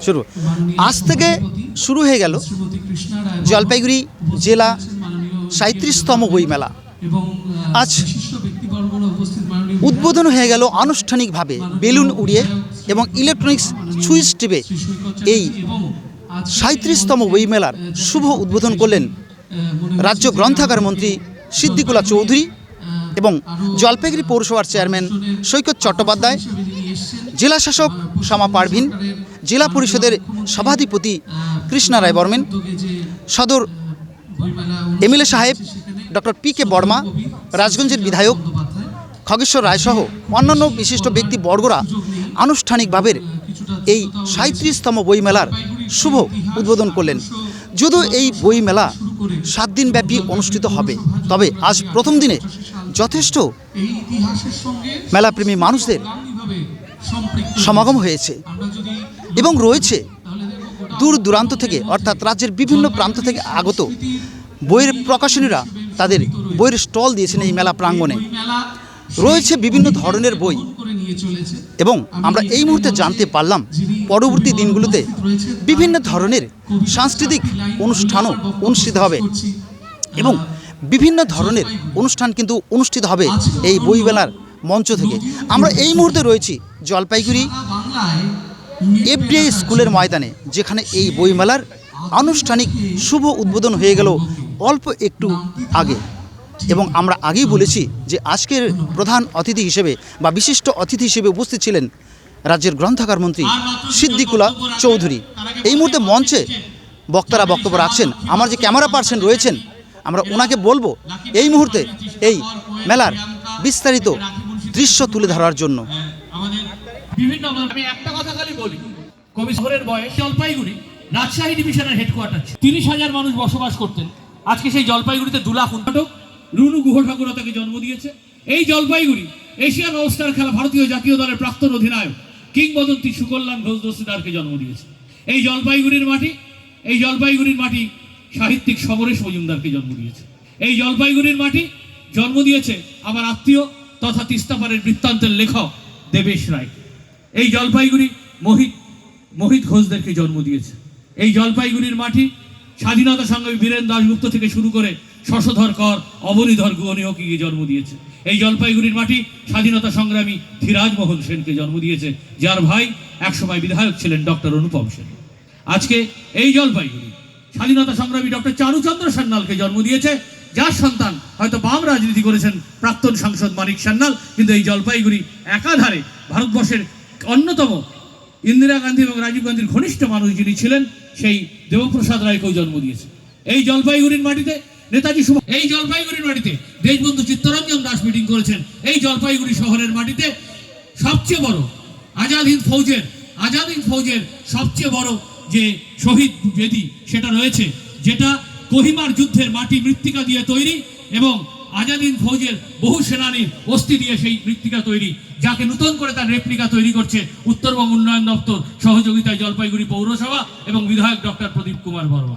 শুরু আজ থেকে শুরু হয়ে গেল জলপাইগুড়ি জেলা ৩৭তম বইমেলা। আজ উদ্বোধন হয়ে গেল আনুষ্ঠানিকভাবে বেলুন উড়িয়ে এবং ইলেকট্রনিক্স সুইচ টিপে। এই ৩৭তম বইমেলার শুভ উদ্বোধন করলেন রাজ্য গ্রন্থাগার মন্ত্রী সিদ্দিকুল্লাহ চৌধুরী এবং জলপাইগুড়ি পৌরসভার চেয়ারম্যান সৈকত চট্টোপাধ্যায়, জেলা শাসক শামা পারভিন, জেলা পরিষদের সভাধিপতি কৃষ্ণা রায় বর্মন, সদর এমএলএ সাহেব ডক্টর পি.কে. বর্মা, রাজগঞ্জের বিধায়ক খগেশ্বর রায়সহ অন্যান্য বিশিষ্ট ব্যক্তিবর্গরা আনুষ্ঠানিকভাবে এই ৩৭তম বইমেলার শুভ উদ্বোধন করলেন। যদিও এই বইমেলা 7 দিনব্যাপী অনুষ্ঠিত হবে, তবে আজ প্রথম দিনে যথেষ্ট মেলাপ্রেমী মানুষদের সমাগম হয়েছে এবং রয়েছে দূর দূরান্ত থেকে, অর্থাৎ রাজ্যের বিভিন্ন প্রান্ত থেকে আগত বইয়ের প্রকাশনীরা তাদের বইয়ের স্টল দিয়েছেন। এই মেলা প্রাঙ্গণে রয়েছে বিভিন্ন ধরনের বই এবং আমরা এই মুহূর্তে জানতে পারলাম পরবর্তী দিনগুলোতে বিভিন্ন ধরনের সাংস্কৃতিক অনুষ্ঠানও অনুষ্ঠিত হবে এবং বিভিন্ন ধরনের অনুষ্ঠান কিন্তু অনুষ্ঠিত হবে এই বইমেলার মঞ্চ থেকে। আমরা এই মুহূর্তে রয়েছি জলপাইগুড়ি এফডিআই স্কুলের ময়দানে, যেখানে এই বইমেলার আনুষ্ঠানিক শুভ উদ্বোধন হয়ে গেল অল্প একটু আগে। এবং আমরা আগেই বলেছি যে আজকের প্রধান অতিথি হিসেবে বা বিশিষ্ট অতিথি হিসেবে উপস্থিত ছিলেন রাজ্যের গ্রন্থাগার মন্ত্রী সিদ্দিকুল্লাহ চৌধুরী। এই মুহূর্তে মঞ্চে বক্তারা বক্তব্য রাখছেন। আমার যে ক্যামেরা পার্সন রয়েছেন, আমরা ওনাকে বলবো এই মুহূর্তে এই মেলার বিস্তারিত দৃশ্য তুলে ধরার জন্য। আমি একটা কথা খালি বলি, কবি শহরের বয়স জলপাইগুড়ি রাজশাহী ডিভিশনের হেডকোয়ার্টার, 30,000 মানুষ বসবাস করতেন। আজকে সেই জলপাইগুড়িতে 2 লাখ নাটক রুনু গুহ ঠাকুর তাকে জন্ম দিয়েছে। এই জলপাইগুড়ি এশিয়ান অলস্টার খেলা ভারতীয় জাতীয় দলের প্রাক্তন অধিনায়ক কিংবদন্তি সুকল্যাণ ঘোষ দস্তিদারকে জন্ম দিয়েছে। এই জলপাইগুড়ির মাটি সাহিত্যিক সমরেশ মজুমদারকে জন্ম দিয়েছে। এই জলপাইগুড়ির মাটি জন্ম দিয়েছে আমার আত্মীয় তথা তিস্তাপাড়ের বৃত্তান্তের লেখক দেবেশ রায়। এই জলপাইগুড়ি মোহিত ঘোষদেরকে জন্ম দিয়েছে। এই জলপাইগুড়ির মাটি স্বাধীনতা সংগ্রামী বীরেন দাশগুপ্ত থেকে শুরু করে শশধর কর, অবনীধর গুহনীয়কে জন্ম দিয়েছে। এই জলপাইগুড়ির মাটি স্বাধীনতা সংগ্রামী ধীরাজ মোহন সেনকে জন্ম দিয়েছে, যার ভাই একসময় বিধায়ক ছিলেন ডক্টর অনুপম সেন। আজকে এই জলপাইগুড়ি স্বাধীনতা সংগ্রামী ডক্টর চারুচন্দ্র সান্যালকে জন্ম দিয়েছে, যার সন্তান হয়তো বাম রাজনীতি করেছেন প্রাক্তন সাংসদ মানিক সান্যাল, কিন্তু এই জলপাইগুড়ি একাধারে ভারতবর্ষের অন্যতম ইন্দিরা গান্ধী এবং রাজীব গান্ধীর ঘনিষ্ঠ মানুষ যিনি ছিলেন সেই দেবপ্রসাদ রায়কেও জন্ম দিয়েছে। এই জলপাইগুড়ির মাটিতে নেতাজি সুভাষ, এই জলপাইগুড়ির মাটিতে দেশবন্ধু চিত্তরঞ্জন দাস মিটিং করেছেন। এই জলপাইগুড়ি শহরের মাটিতে সবচেয়ে বড় আজাদ হিন্দ ফৌজের সবচেয়ে বড় যে শহীদ বেদি সেটা রয়েছে, যেটা কোহিমার যুদ্ধের মাটি মৃত্তিকা দিয়ে তৈরি এবং আজাদ হিন্দ ফৌজের বহু সেনানীর অস্থি দিয়ে সেই মৃত্তিকা তৈরি, যাকে নতুন করে তার রেপ্লিকা তৈরি করছে উত্তরবঙ্গ উন্নয়ন দপ্তর সহযোগিতায় জলপাইগুড়ি পৌরসভা এবং বিধায়ক ডক্টর প্রদীপ কুমার বর্মা।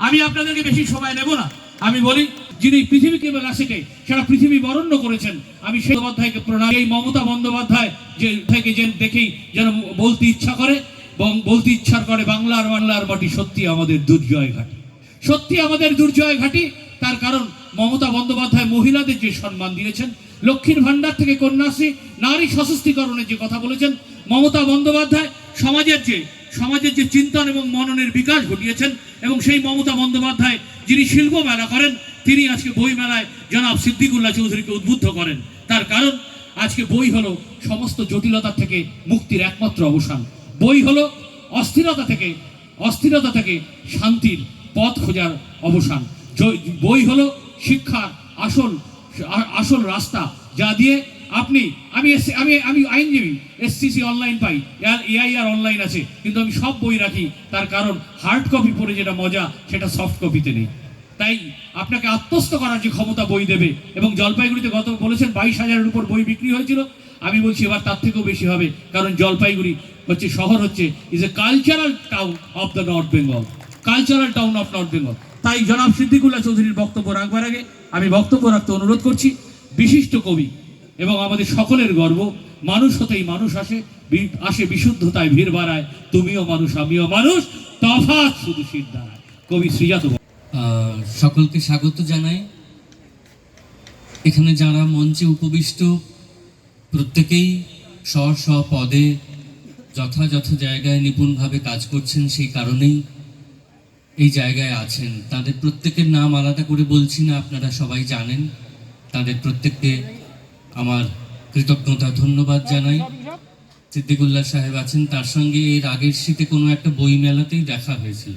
আমি আপনাদেরকে বেশি সময় নেব না, আমি বলি যিনি পৃথিবীকে এবং রাশিকে সারা পৃথিবী বরণ্য করেছেন, আমি সেই বন্দ্যোপাধ্যায়কে প্রণাম। এই মমতা বন্দ্যোপাধ্যায় যে থেকে দেখেই যেন বলতে ইচ্ছা করে এবং বলতে ইচ্ছা করে বাংলার মাটি সত্যি আমাদের দুর্জয় ঘাটি। তার কারণ মমতা বন্দ্যোপাধ্যায় মহিলাদের যে সম্মান দিয়েছেন, লক্ষ্মীর ভান্ডার থেকে কন্যাশ্রী, নারী সশক্তিকরণের যে কথা বলেছেন, মমতা বন্দ্যোপাধ্যায় সমাজের যে চিন্তন এবং মননের বিকাশ ঘটিয়েছেন এবং সেই মমতা বন্দ্যোপাধ্যায় যিনি শিল্প মেলা করেন, তিনি আজকে বই মেলায় জনাব সিদ্দিকুল্লাহ চৌধুরীকে উদ্বুদ্ধ করেন। তার কারণ আজকে বই হলো সমস্ত জটিলতা থেকে মুক্তির একমাত্র অবসান। বই হলো অস্থিরতা থেকে শান্তির পথ খোঁজার অবসান। বই হলো শিক্ষার আসল রাস্তা, যা দিয়ে আমি আইনজীবী, SCC অনলাইন পাই, AIR অনলাইন আছে, কিন্তু আমি সব বই রাখি। তার কারণ হার্ড কপি পড়ে যেটা মজা সেটা সফট কপিতে নেই। তাই আপনাকে আত্মস্থ করার যে ক্ষমতা বই দেবে। এবং জলপাইগুড়িতে গত বলেছেন 22,000-এর উপর বই বিক্রি হয়েছিল, আমি বলছি এবার তার থেকেও বেশি হবে, কারণ জলপাইগুড়ি শহর is a cultural town of the north Bengal. তাই জনাব সিদ্দিকুল্লাহ চৌধুরীর বক্তব্য রাখবার আগে আমি বক্তব্য রাখতে অনুরোধ করছি বিশিষ্ট কবি এবং আমাদের সকলের গর্ব, মানুষ হতেই মানুষ আসে, আসে বিশুদ্ধতায় ভিড় বাড়ায়, তুমিও মানুষ আমিও মানুষ, তফাৎ শুধু শির দ্বারায়। কবি শ্রীজাত। সকলকে স্বাগত জানাই। এখানে যারা মঞ্চে উপবিষ্ট প্রত্যেকেই স্ব পদে যথাযথ জায়গায় নিপুণভাবে কাজ করছেন, সেই কারণেই এই জায়গায় আছেন। তাদের প্রত্যেকের নাম আলাদা করে বলছি না, আপনারা সবাই জানেন। তাদের প্রত্যেককে আমার কৃতজ্ঞতা ধন্যবাদ জানাই। সিদ্দিকুল্লাহ সাহেব আছেন, তার সঙ্গে এর আগের শীতে কোনো একটা বই মেলাতেই দেখা হয়েছিল।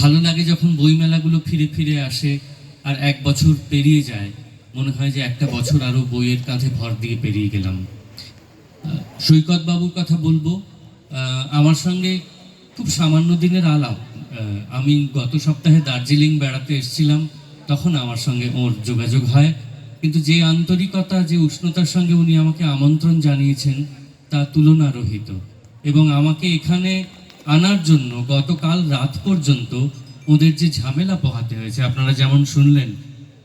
ভালো লাগে যখন বই মেলাগুলো ফিরে ফিরে আসে আর এক বছর পেরিয়ে যায়, মনে হয় যে একটা বছর আরও বইয়ের কাঁধে ভর দিয়ে পেরিয়ে গেলাম। সৈকত বাবুর কথা বলবো। আমার সঙ্গে খুব সামান্য দিনের আলাপ। আমি গত সপ্তাহে দার্জিলিং বেড়াতে এসেছিলাম, তখন আমার সঙ্গে ওর যোগাযোগ হয়। কিন্তু যে আন্তরিকতা, যে উষ্ণতার সঙ্গে উনি আমাকে আমন্ত্রণ জানিয়েছেন তা তুলনারহিত। এবং আমাকে এখানে আনার জন্য গতকাল রাত পর্যন্ত ওদের যে ঝামেলা পোহাতে হয়েছে, আপনারা যেমন শুনলেন,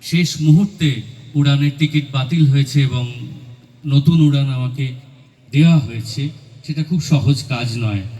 শেষ মুহূর্তে উড়ানের টিকিট বাতিল হয়েছে এবং নতুন উড়ান আমাকে দেওয়া হয়েছে, সেটা খুব সহজ কাজ নয়।